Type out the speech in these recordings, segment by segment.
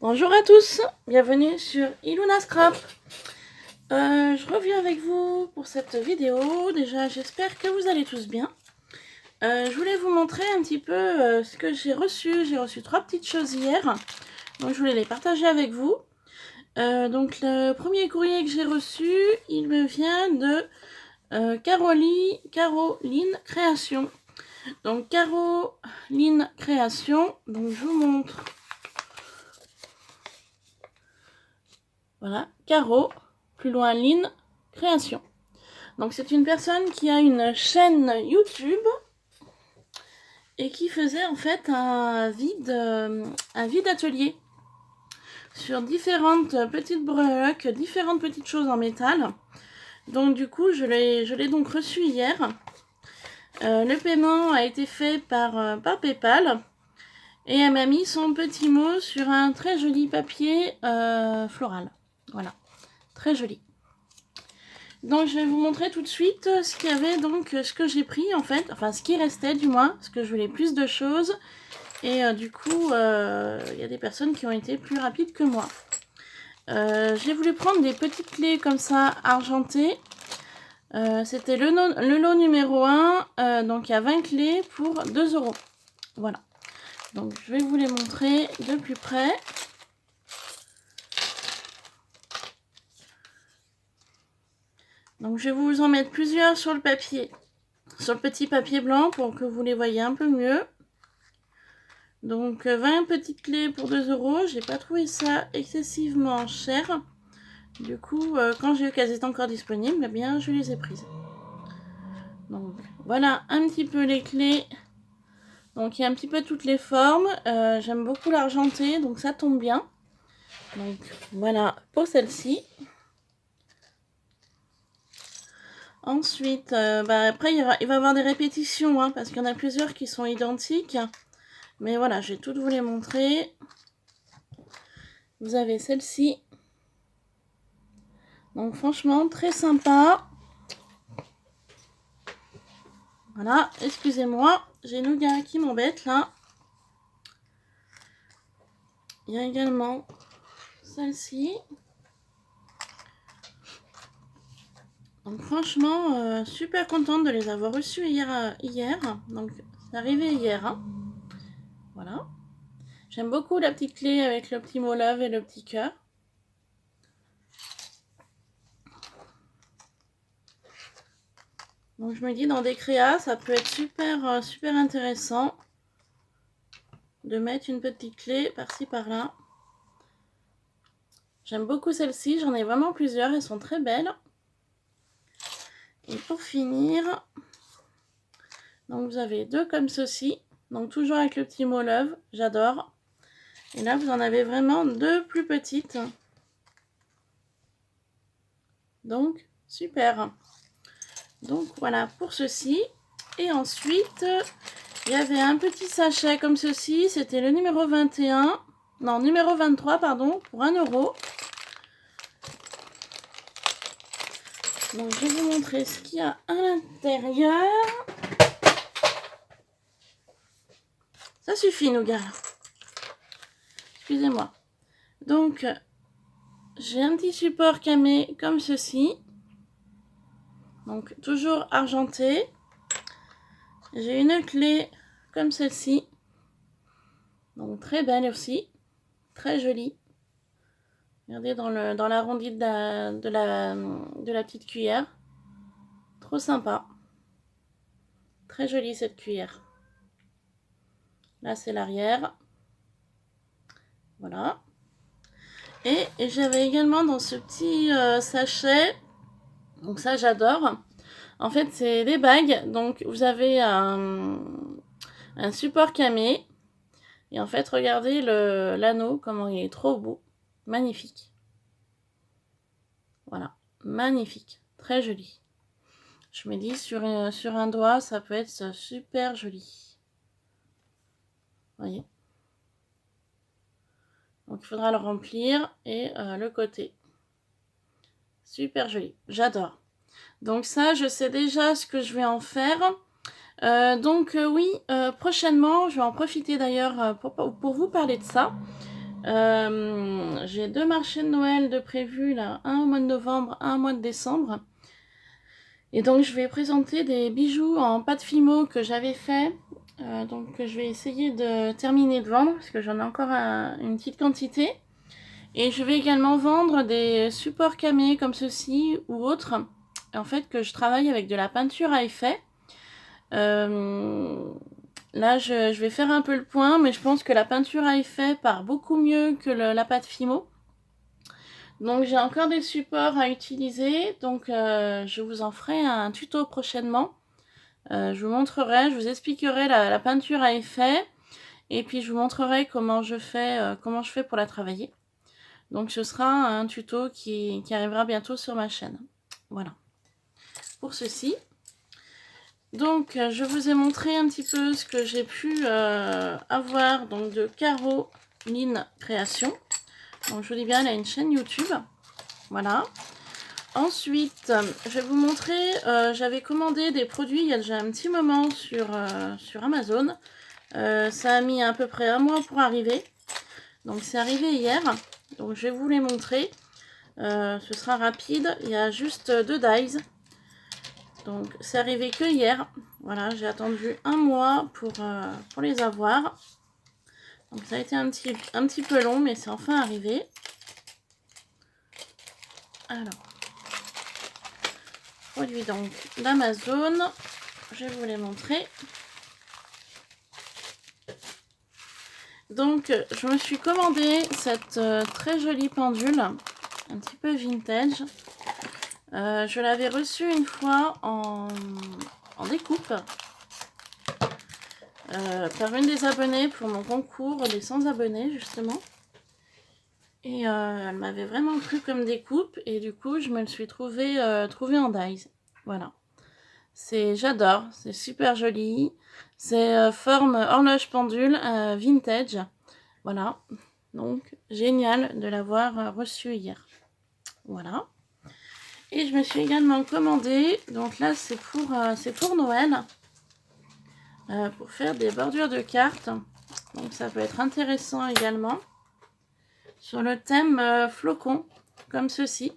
Bonjour à tous, bienvenue sur Iluna Scrap. Je reviens avec vous pour cette vidéo. Déjà, j'espère que vous allez tous bien. Je voulais vous montrer un petit peu ce que j'ai reçu. J'ai reçu 3 petites choses hier, donc je voulais les partager avec vous. Donc le premier courrier que j'ai reçu, il me vient de Caroline Création. Donc Caroline Création, donc je vous montre. Voilà, Caro, plus loin Line, Création. Donc c'est une personne qui a une chaîne YouTube et qui faisait en fait un vide atelier sur différentes petites breloques, différentes petites choses en métal. Donc du coup je l'ai donc reçu hier. Le paiement a été fait par PayPal et elle m'a mis son petit mot sur un très joli papier floral. Voilà, très joli. Donc je vais vous montrer tout de suite ce qu'il y avait, donc ce que j'ai pris en fait, enfin ce qui restait du moins, parce que je voulais plus de choses. Et du coup, il y a des personnes qui ont été plus rapides que moi. J'ai voulu prendre des petites clés comme ça, argentées. C'était le lot numéro 1, donc il y a 20 clés pour 2 €. Voilà. Donc je vais vous les montrer de plus près. Donc je vais vous en mettre plusieurs sur le papier, sur le petit papier blanc pour que vous les voyez un peu mieux. Donc 20 petites clés pour 2 €, j'ai pas trouvé ça excessivement cher. Du coup, quand j'ai vu qu'elles étaient encore disponibles, eh bien je les ai prises. Donc voilà un petit peu les clés. Donc il y a un petit peu toutes les formes. J'aime beaucoup l'argenté, donc ça tombe bien. Donc voilà pour celle-ci. Ensuite, après il va y avoir des répétitions, hein, parce qu'il y en a plusieurs qui sont identiques. Mais voilà, je vais toutes vous les montrer. Vous avez celle-ci. Donc franchement, très sympa. Voilà, excusez-moi, j'ai Nougat qui m'embête là. Il y a également celle-ci. Donc franchement, super contente de les avoir reçues hier. Donc c'est arrivé hier. Hein. Voilà. J'aime beaucoup la petite clé avec le petit mot love et le petit cœur. Donc je me dis dans des créas, ça peut être super intéressant de mettre une petite clé par-ci par-là. J'aime beaucoup celle-ci, j'en ai vraiment plusieurs, elles sont très belles. Et pour finir, donc vous avez 2 comme ceci, donc toujours avec le petit mot love, j'adore. Et là vous en avez vraiment 2 plus petites. Donc super. Donc voilà pour ceci. Et ensuite, il y avait un petit sachet comme ceci, c'était le numéro 21, non numéro 23 pardon, pour 1 €. Donc je vais vous montrer ce qu'il y a à l'intérieur. Ça suffit Nougat. Excusez-moi. Donc j'ai un petit support camé comme ceci. Donc toujours argenté. J'ai une clé comme celle-ci. Donc très belle aussi. Très jolie. Regardez dans l'arrondi de la petite cuillère. Trop sympa. Très jolie cette cuillère. Là c'est l'arrière. Voilà. Et j'avais également dans ce petit sachet, donc ça j'adore. En fait c'est des bagues. Donc vous avez un support camé. Et en fait regardez l'anneau, comment il est trop beau. Magnifique. Voilà, magnifique, très joli. Je me dis sur un doigt, ça peut être super joli. Vous voyez. Donc il faudra le remplir et le côté. Super joli, j'adore. Donc ça, je sais déjà ce que je vais en faire. Oui, prochainement, je vais en profiter d'ailleurs pour vous parler de ça. J'ai 2 marchés de Noël de prévus, là, un au mois de novembre, un au mois de décembre. Et donc je vais présenter des bijoux en pâte Fimo que j'avais fait. Donc je vais essayer de terminer de vendre parce que j'en ai encore une petite quantité. Et je vais également vendre des supports camés comme ceci ou autres. En fait que je travaille avec de la peinture à effet. Là je vais faire un peu le point, mais je pense que la peinture à effet part beaucoup mieux que la pâte Fimo. Donc j'ai encore des supports à utiliser, donc je vous en ferai un tuto prochainement. Je vous montrerai, je vous expliquerai la peinture à effet, et puis je vous montrerai comment je fais pour la travailler. Donc ce sera un tuto qui arrivera bientôt sur ma chaîne. Voilà, pour ceci. Donc je vous ai montré un petit peu ce que j'ai pu avoir donc de Caroline Création. Donc je vous dis bien, elle a une chaîne YouTube. Voilà. Ensuite, je vais vous montrer, j'avais commandé des produits il y a déjà un petit moment sur Amazon. Ça a mis à peu près un mois pour arriver. Donc c'est arrivé hier. Donc je vais vous les montrer. Ce sera rapide. Il y a juste 2 dies. Donc c'est arrivé que hier. Voilà, j'ai attendu un mois pour les avoir. Donc ça a été un petit peu long, mais c'est enfin arrivé. Alors. Produits donc d'Amazon, je vais vous les montrer. Donc je me suis commandé cette très jolie pendule, un petit peu vintage. Je l'avais reçue une fois en découpe par une des abonnées pour mon concours des 100 abonnés justement. Et elle m'avait vraiment plu comme découpe et du coup je me le suis trouvée en dies. Voilà. J'adore, c'est super joli. C'est forme horloge pendule vintage. Voilà. Donc génial de l'avoir reçu hier. Voilà. Et je me suis également commandé, donc là c'est pour Noël. Pour faire des bordures de cartes. Donc ça peut être intéressant également. Sur le thème flocon, comme ceci.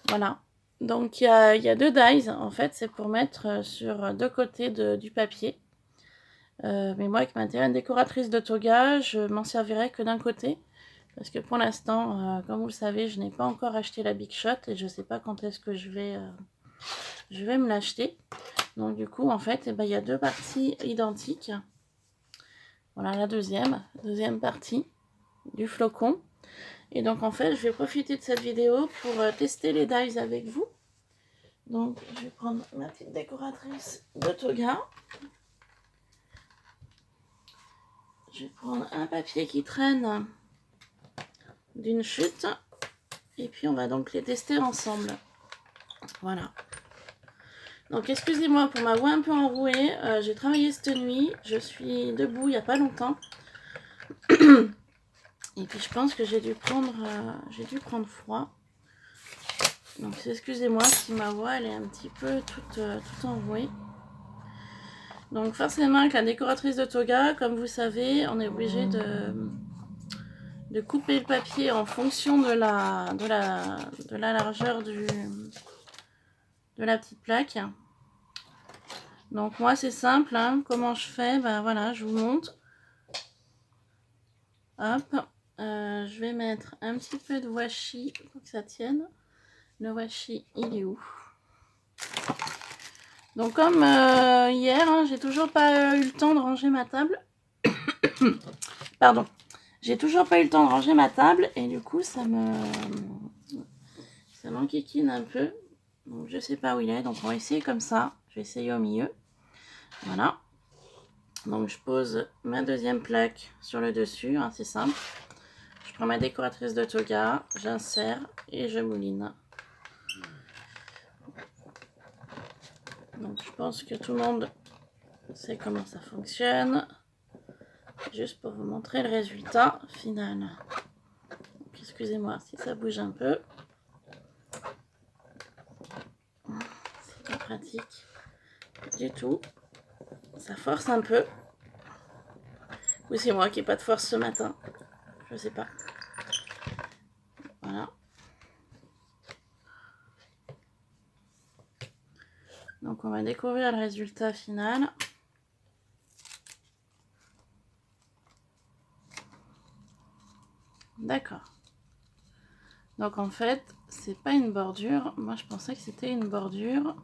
Voilà. Donc il y a 2 dies, en fait, c'est pour mettre sur 2 côtés du papier. Mais moi, avec ma terrienne décoratrice de toga, je m'en servirai que d'un côté. Parce que pour l'instant, comme vous le savez, je n'ai pas encore acheté la Big Shot et je ne sais pas quand est-ce que je vais me l'acheter. Donc du coup, en fait, il y a 2 parties identiques. Voilà la deuxième partie du flocon. Et donc en fait, je vais profiter de cette vidéo pour tester les dies avec vous. Donc je vais prendre ma petite décoratrice de toga. Je vais prendre un papier qui traîne d'une chute. Et puis on va donc les tester ensemble. Voilà. Donc excusez-moi pour ma voix un peu enrouée. J'ai travaillé cette nuit. Je suis debout il n'y a pas longtemps. Et puis je pense que j'ai dû prendre froid. Donc excusez-moi si ma voix elle est un petit peu toute enrouée. Donc forcément avec la décoratrice de toga, comme vous savez, on est obligé de couper le papier en fonction de la largeur de la petite plaque. Donc moi c'est simple, hein. Comment je fais? Ben voilà, je vous montre. Hop, je vais mettre un petit peu de washi pour que ça tienne. Le washi, il est où? Donc comme hier, hein, j'ai toujours pas eu le temps de ranger ma table. Pardon. J'ai toujours pas eu le temps de ranger ma table et du coup ça m'enquiquine un peu. Donc je sais pas où il est, donc on va essayer comme ça. Je vais essayer au milieu. Voilà. Donc je pose ma deuxième plaque sur le dessus, hein, c'est simple. Je prends ma décoratrice de toga, j'insère et je mouline. Donc je pense que tout le monde sait comment ça fonctionne. Juste pour vous montrer le résultat final. Excusez-moi si ça bouge un peu. C'est pas pratique du tout. Ça force un peu. Ou c'est moi qui n'ai pas de force ce matin. je sais pas. Voilà. Donc on va découvrir le résultat final. D'accord. Donc en fait, c'est pas une bordure. Moi je pensais que c'était une bordure.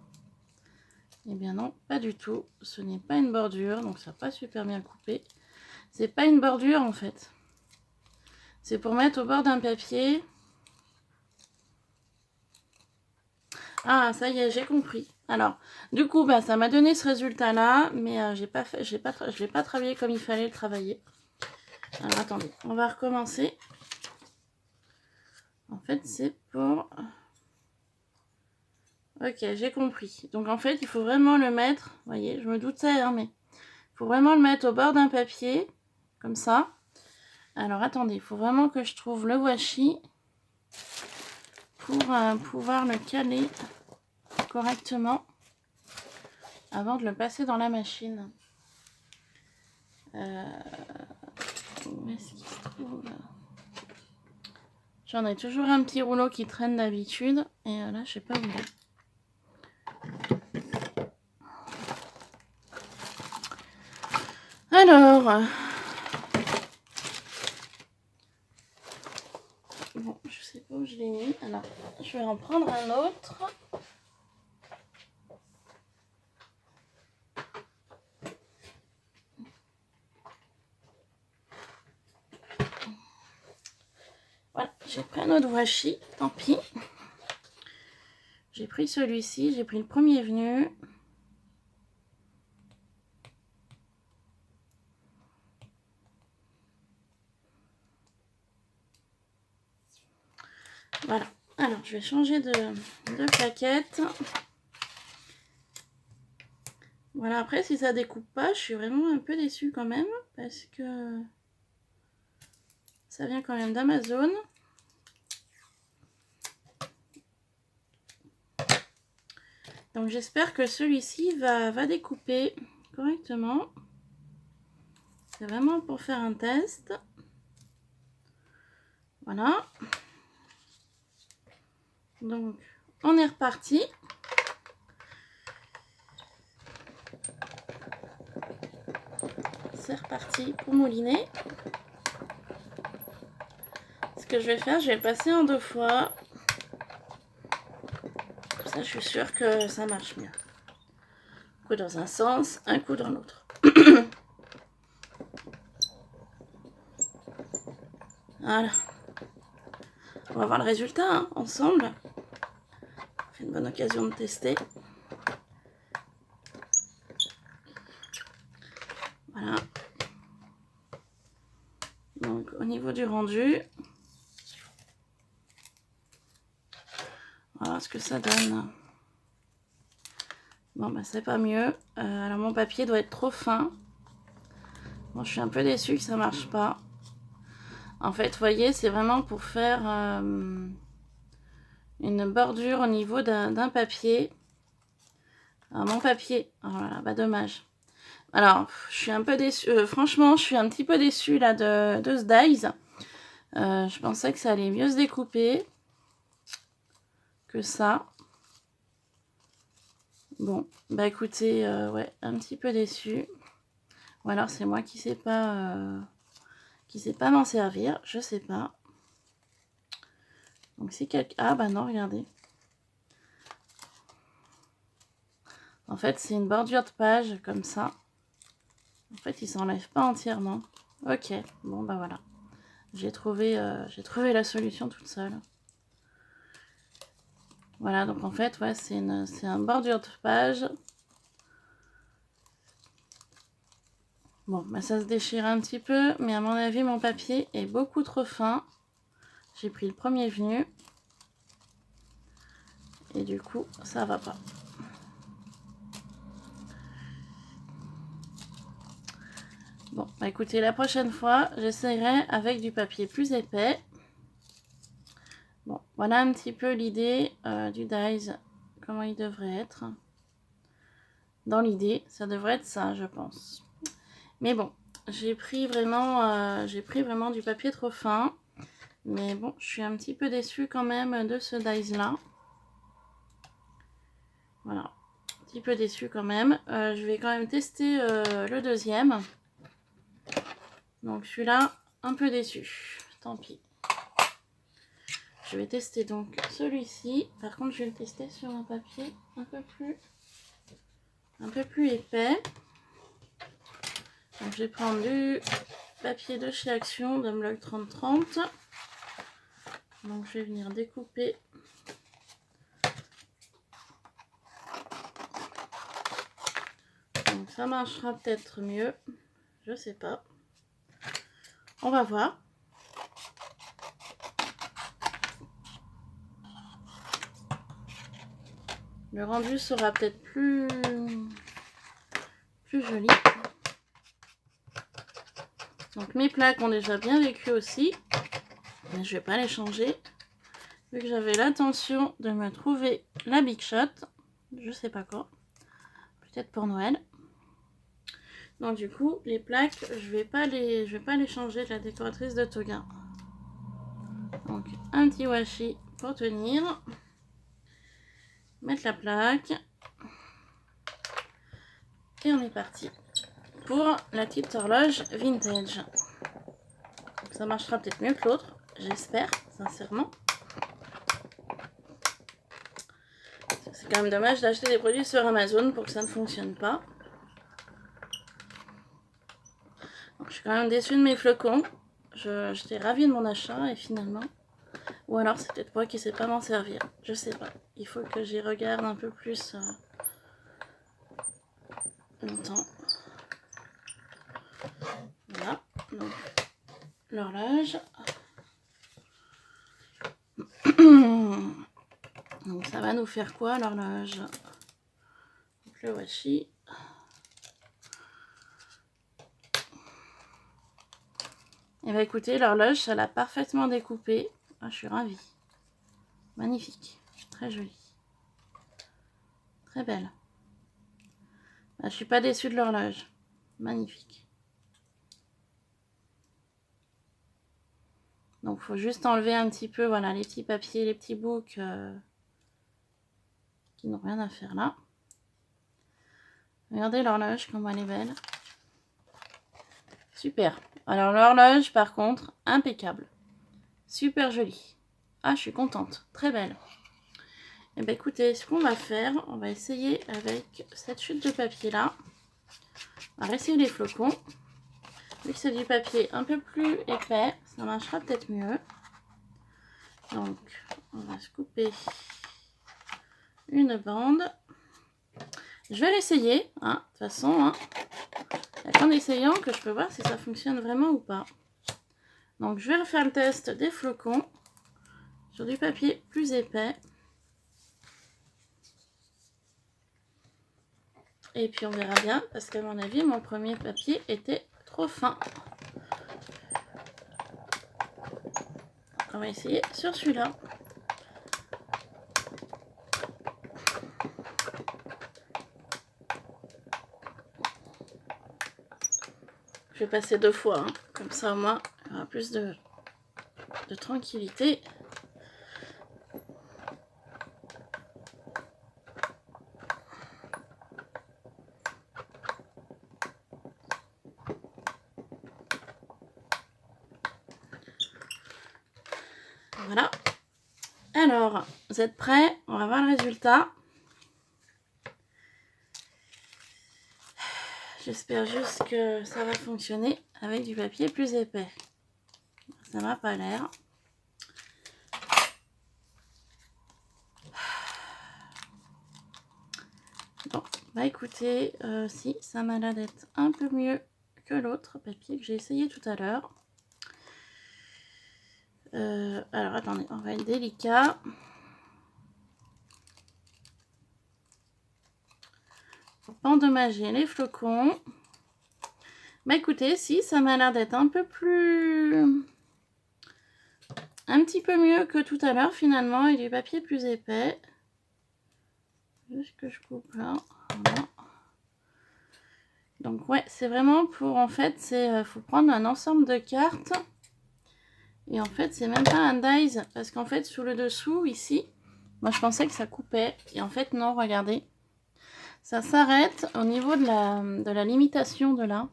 Eh bien non, pas du tout. Ce n'est pas une bordure, donc ça n'a pas super bien coupé. C'est pas une bordure en fait. C'est pour mettre au bord d'un papier. Ah, ça y est, j'ai compris. Alors, du coup, bah, ça m'a donné ce résultat-là, mais je l'ai pas travaillé comme il fallait le travailler. Alors, attendez, on va recommencer. En fait, c'est pour... Ok, j'ai compris. Donc, en fait, il faut vraiment le mettre... Vous voyez, je me doutais, hein, mais... Il faut vraiment le mettre au bord d'un papier, comme ça. Alors, attendez, il faut vraiment que je trouve le washi pour pouvoir le caler correctement avant de le passer dans la machine. Où est-ce qu'il se trouve? J'en ai toujours un petit rouleau qui traîne d'habitude. Et là, je sais pas où il est. Alors... Bon, je sais pas où je l'ai mis. Alors, je vais en prendre un autre. Voilà, j'ai pris un autre washi, tant pis. J'ai pris celui-ci, j'ai pris le premier venu. Voilà, alors je vais changer de plaquette. Voilà, après si ça découpe pas, je suis vraiment un peu déçue quand même, parce que ça vient quand même d'Amazon. Donc j'espère que celui-ci va découper correctement. C'est vraiment pour faire un test. Voilà. Donc on est reparti. C'est reparti pour mouliner. Ce que je vais faire, je vais le passer en 2 fois. Comme ça, je suis sûre que ça marche mieux. Un coup dans un sens, un coup dans l'autre. Voilà. On va voir le résultat hein, ensemble. C'est une bonne occasion de tester. Voilà. Donc au niveau du rendu, voilà ce que ça donne. Bon bah c'est pas mieux. Alors mon papier doit être trop fin. Bon, je suis un peu déçue que ça marche pas. En fait, vous voyez, c'est vraiment pour faire une bordure au niveau d'un papier. Alors, mon papier, oh voilà, bah dommage. Alors, je suis un peu déçue. Franchement, je suis un petit peu déçue là de ce dies. Je pensais que ça allait mieux se découper que ça. Bon, bah écoutez, ouais, un petit peu déçue. Ou alors c'est moi qui sais pas m'en servir, je sais pas. Donc si quelqu'un... Ah bah non, regardez. En fait, c'est une bordure de page comme ça. En fait, il s'enlève pas entièrement. Ok, bon bah voilà. J'ai trouvé la solution toute seule. Voilà, donc en fait, ouais, c'est un bordure de page. Bon, bah ça se déchire un petit peu, mais à mon avis, mon papier est beaucoup trop fin. J'ai pris le premier venu. Et du coup, ça va pas. Bon, bah écoutez, la prochaine fois, j'essaierai avec du papier plus épais. Bon, voilà un petit peu l'idée du dies, comment il devrait être. Dans l'idée, ça devrait être ça, je pense. Mais bon, j'ai pris vraiment du papier trop fin. Mais bon, je suis un petit peu déçue quand même de ce dies là. Voilà, un petit peu déçue quand même. Je vais quand même tester le deuxième. Donc celui-là, un peu déçu. Tant pis. Je vais tester donc celui-ci. Par contre, je vais le tester sur un papier un peu plus épais. Donc je vais prendre du papier de chez Action, de Blog 3030. Donc je vais venir découper. Donc ça marchera peut-être mieux. Je sais pas. On va voir. Le rendu sera peut-être plus joli. Donc mes plaques ont déjà bien vécu aussi. Mais je vais pas les changer. Vu que j'avais l'intention de me trouver la Big Shot. Je sais pas quand. Peut-être pour Noël. Donc du coup, les plaques, je vais pas les changer de la décoratrice de Toga. Donc un petit washi pour tenir. Mettre la plaque. Et on est parti pour la petite horloge vintage. Donc, ça marchera peut-être mieux que l'autre, j'espère, sincèrement. C'est quand même dommage d'acheter des produits sur Amazon pour que ça ne fonctionne pas. Donc, je suis quand même déçue de mes flocons. J'étais ravie de mon achat et finalement... Ou alors c'est peut-être moi qui ne sais pas m'en servir. Je sais pas. Il faut que j'y regarde un peu plus longtemps. Voilà. Donc, l'horloge. Donc ça va nous faire quoi l'horloge? Le washi. Et bah écoutez, l'horloge, ça l'a parfaitement découpé. Ah, je suis ravie. Magnifique. Très jolie. Très belle. Bah, je suis pas déçue de l'horloge. Magnifique. Donc, il faut juste enlever un petit peu, voilà, les petits papiers, les petits boucs qui n'ont rien à faire là. Regardez l'horloge, comment elle est belle. Super. Alors, l'horloge, par contre, impeccable. Super jolie. Ah, je suis contente. Très belle. Et bien, écoutez, ce qu'on va faire, on va essayer avec cette chute de papier là. On va essayer les flocons. Vu que c'est du papier un peu plus épais, ça marchera peut-être mieux. Donc, on va se couper une bande. Je vais l'essayer, hein, de toute façon. Hein. C'est en essayant que je peux voir si ça fonctionne vraiment ou pas. Donc, je vais refaire le test des flocons sur du papier plus épais. Et puis, on verra bien, parce qu'à mon avis, mon premier papier était trop fin. On va essayer sur celui-là. Je vais passer 2 fois, hein. Comme ça au moins il y aura plus de tranquillité. Voilà. Alors, vous êtes prêts? On va voir le résultat. J'espère juste que ça va fonctionner avec du papier plus épais. Ça m'a pas l'air. Bon, bah écoutez, si, ça m'a l'air d'être un peu mieux que l'autre papier que j'ai essayé tout à l'heure. Alors, attendez, on va être délicat. Pour pas endommager les flocons. Bah écoutez, si, ça m'a l'air d'être un peu plus... Un petit peu mieux que tout à l'heure finalement, avec du papier plus épais. Juste que je coupe là. Voilà. Donc ouais, c'est vraiment pour, en fait, c'est faut prendre un ensemble de cartes. Et en fait, c'est même pas un dies, parce qu'en fait, sous le dessous, ici, moi je pensais que ça coupait. Et en fait, non, regardez. Ça s'arrête au niveau de la limitation de là.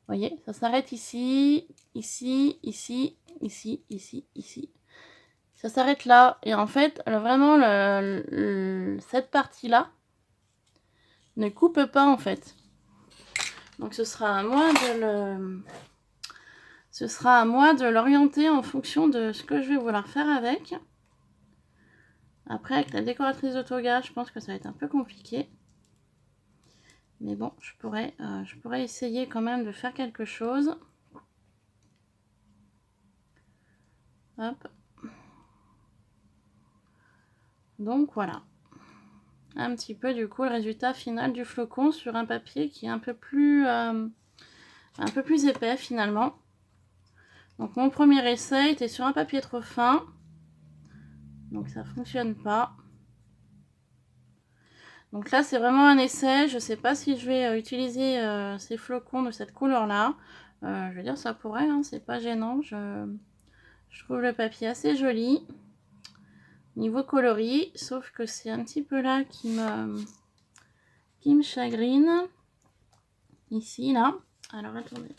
Vous voyez, ça s'arrête ici, ici, ici, ici, ici, ici. Ça s'arrête là. Et en fait, vraiment, cette partie-là ne coupe pas, en fait. Donc ce sera à moi de l'orienter en fonction de ce que je vais vouloir faire avec. Après, avec la décoratrice de toga, je pense que ça va être un peu compliqué. Mais bon, je pourrais essayer quand même de faire quelque chose. Hop. Donc voilà. Un petit peu du coup le résultat final du flocon sur un papier qui est un peu plus épais finalement. Donc mon premier essai était sur un papier trop fin. Donc ça fonctionne pas. Donc là c'est vraiment un essai. Je sais pas si je vais utiliser ces flocons de cette couleur là. Je veux dire ça pourrait, hein, c'est pas gênant. Je trouve le papier assez joli. Niveau coloris, sauf que c'est un petit peu là qui me chagrine. Ici, là. Alors, attendez.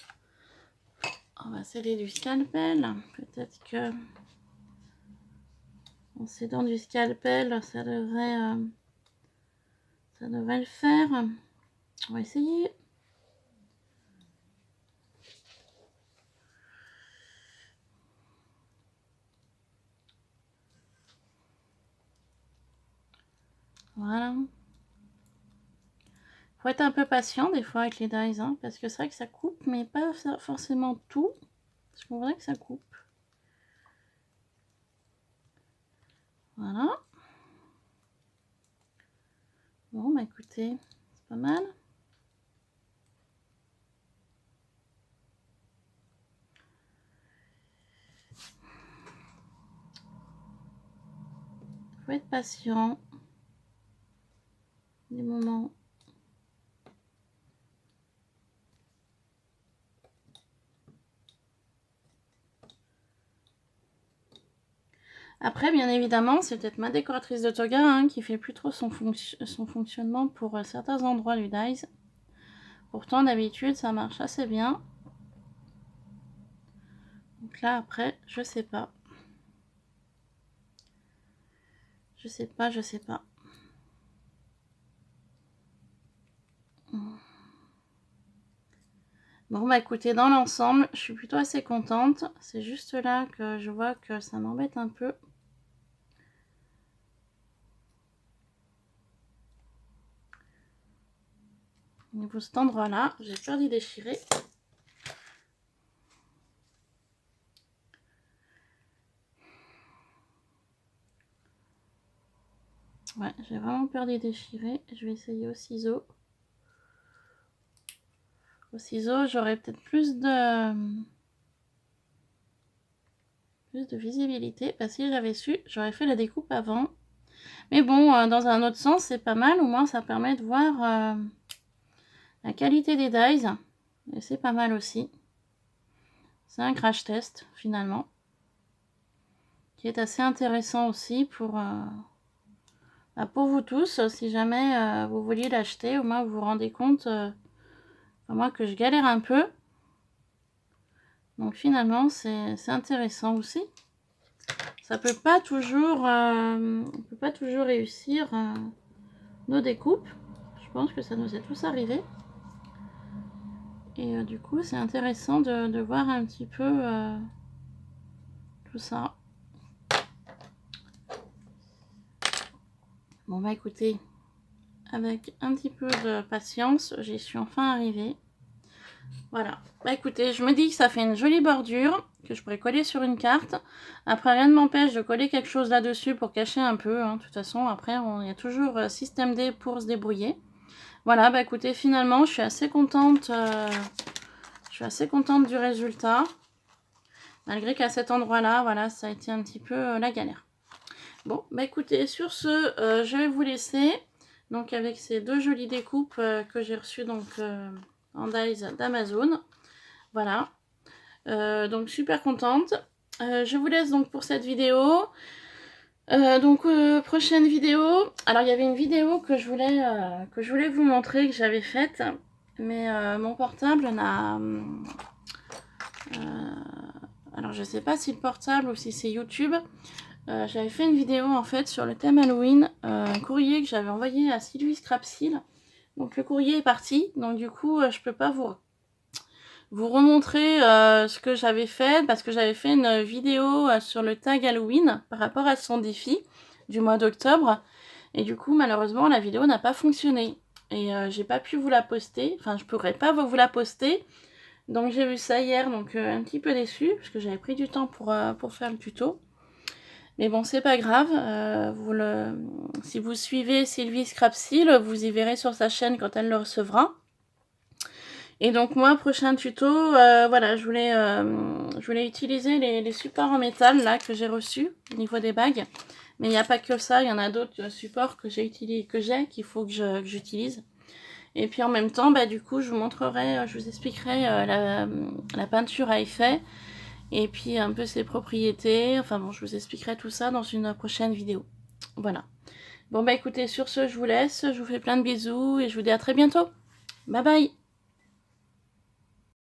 On va sceller du scalpel. Peut-être que en s'aidant du scalpel, ça devrait le faire. On va essayer. Voilà. Faut être un peu patient des fois avec les dies, hein, parce que c'est vrai que ça coupe, mais pas forcément tout. Parce qu'on voudrait que ça coupe. Voilà. Bon, bah écoutez, c'est pas mal. Faut être patient. Des moments. Après, bien évidemment, c'est peut-être ma décoratrice de toga hein, qui fait plus trop son fonctionnement pour certains endroits du dies. Pourtant, d'habitude, ça marche assez bien. Donc là, après, je sais pas. Je sais pas. Bon, bah écoutez, dans l'ensemble, je suis plutôt assez contente. C'est juste là que je vois que ça m'embête un peu. Au niveau de cet endroit-là, j'ai peur d'y déchirer. Ouais, j'ai vraiment peur d'y déchirer. Je vais essayer au ciseau. Au ciseau, j'aurais peut-être plus de visibilité. Parce que si j'avais su, j'aurais fait la découpe avant. Mais bon, dans un autre sens, c'est pas mal. Au moins, ça permet de voir la qualité des dies. Et c'est pas mal aussi. C'est un crash test, finalement. Qui est assez intéressant aussi pour vous tous. Si jamais vous vouliez l'acheter, au moins vous vous rendez compte, moi, que je galère un peu. Donc finalement, c'est intéressant aussi. Ça peut pas toujours, on peut pas toujours réussir nos découpes. Je pense que ça nous est tous arrivé. Et du coup, c'est intéressant de voir un petit peu tout ça. Bon bah écoutez, avec un petit peu de patience, j'y suis enfin arrivée. Voilà. Bah écoutez, je me dis que ça fait une jolie bordure que je pourrais coller sur une carte. Après, rien ne m'empêche de coller quelque chose là-dessus pour cacher un peu. Hein. De toute façon, après, il y a toujours système D pour se débrouiller. Voilà, bah écoutez, finalement, je suis assez contente. Je suis assez contente du résultat. Malgré qu'à cet endroit-là, voilà, ça a été un petit peu la galère. Bon, bah écoutez, sur ce, je vais vous laisser. Donc avec ces deux jolies découpes que j'ai reçues donc en dies d'Amazon. Voilà. Donc super contente. Je vous laisse donc pour cette vidéo. Prochaine vidéo. Alors il y avait une vidéo que je voulais vous montrer, que j'avais faite. Mais mon portable n'a... alors je sais pas si le portable ou si c'est YouTube. J'avais fait une vidéo en fait sur le thème Halloween, un courrier que j'avais envoyé à Sylvie Scrapsil. Donc le courrier est parti, donc du coup je peux pas vous remontrer ce que j'avais fait, parce que j'avais fait une vidéo sur le tag Halloween par rapport à son défi du mois d'octobre. Et du coup malheureusement la vidéo n'a pas fonctionné. Et j'ai pas pu vous la poster, enfin je pourrais pas vous la poster. Donc j'ai vu ça hier, donc un petit peu déçue, parce que j'avais pris du temps pour faire le tuto. Mais bon, c'est pas grave, si vous suivez Sylvie Scrapsil, vous y verrez sur sa chaîne quand elle le recevra. Et donc moi, prochain tuto, voilà, je voulais utiliser les supports en métal là que j'ai reçus au niveau des bagues. Mais il n'y a pas que ça, il y en a d'autres supports que qu'il faut que j'utilise. Et puis en même temps, bah, du coup, je vous expliquerai la peinture à effet. Et puis un peu ses propriétés. Enfin bon, je vous expliquerai tout ça dans une prochaine vidéo. Voilà. Bon bah écoutez, sur ce, je vous laisse. Je vous fais plein de bisous et je vous dis à très bientôt. Bye bye.